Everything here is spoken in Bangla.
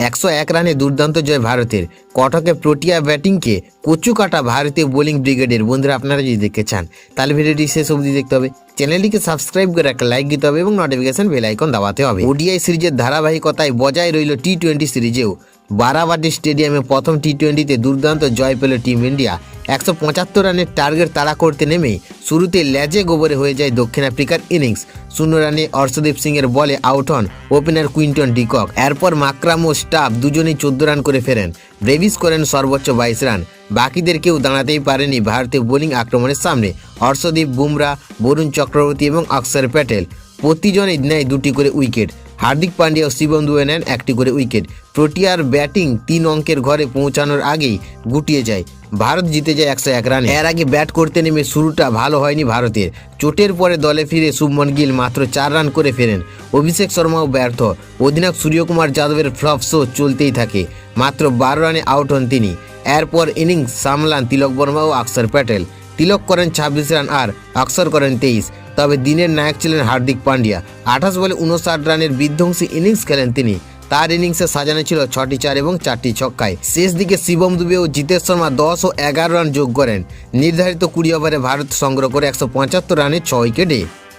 101 রানে দুর্দান্ত জয় ভারতের। কটকে প্রোটিয়া ব্যাটিংকে কচু কাটা ভারতীয় বোলিং ব্রিগেডের। বন্ধুরা, আপনারা যদি দেখতে চান তাহলে ভিডিওটি শেষ অবধি দেখতে হবে, চ্যানেলটিকে সাবস্ক্রাইব করে একটা লাইক দিতে হবে এবং নোটিফিকেশন বেল আইকন দাবাতে হবে। ওডিআই সিরিজের ধারাবাহিকতায় বজায় রইল টি-20 সিরিজেও। বারাবাটি স্টেডিয়ামে প্রথম টি-20তে দুর্দান্ত জয় পেল টিম ইন্ডিয়া। 175 রানের টার্গেট তাড়া করতে নেমেই শুরুতে লেজে গোবরে হয়ে যায় দক্ষিণ আফ্রিকার ইনিংস। 0 রানে অর্শদীপ সিং এর বলে আউট হন ওপেনার কুইন্টন ডিকক। এরপর মাকরাম ও স্টাফ দুজনেই 14 রান করে ফেরেন। ব্রেভিস করেন সর্বোচ্চ 22 রান। বাকিদের কেউ দাঁড়াতেই পারেনি ভারতীয় বোলিং আক্রমণের সামনে। অর্শদীপ, বুমরা, বরুণ চক্রবর্তী এবং অক্ষর প্যাটেল প্রতিজনই নেয় 2টি করে উইকেট। হার্দিক পান্ডিয়া ও শিবম দুবে নেন 1টি করে উইকেট। প্রোটিয়ার ব্যাটিং 3 অঙ্কের ঘরে পৌঁছানোর আগেই গুটিয়ে যায়। ভারত জিতে যায় 101 রানে। এর আগে ব্যাট করতে নেমে শুরুটা ভালো হয়নি ভারতের। চোটের পরে দলে ফিরে শুভমন গিল মাত্র 4 রান করে ফেরেন। অভিষেক শর্মাও ব্যর্থ। অধিনায়ক সূর্যকুমার যাদবের ফ্লপ শো চলতেই থাকে। মাত্র 12 রানে আউট হন তিনি। এরপর ইনিংস সামলান তিলক বর্মা ও অক্ষর প্যাটেল। তিলক করেন 26 রান আর অক্ষর করেন 23। তবে দিনের নায়ক ছিলেন হার্দিক পান্ডিয়া। 28 বলে 59 রানের বিধ্বংসী ইনিংস খেলেন তিনি। তার ইনিংসে সাজানো ছিল 6টি 4 এবং 4টি ছক্কায়। শেষ দিকে শিবম দুবে ও জিতেশ শর্মা 10 ও 11 রান যোগ করেন। নির্ধারিত 20 ওভারে ভারত সংগ্রহ করে 175 রানে 6 উইকেটে।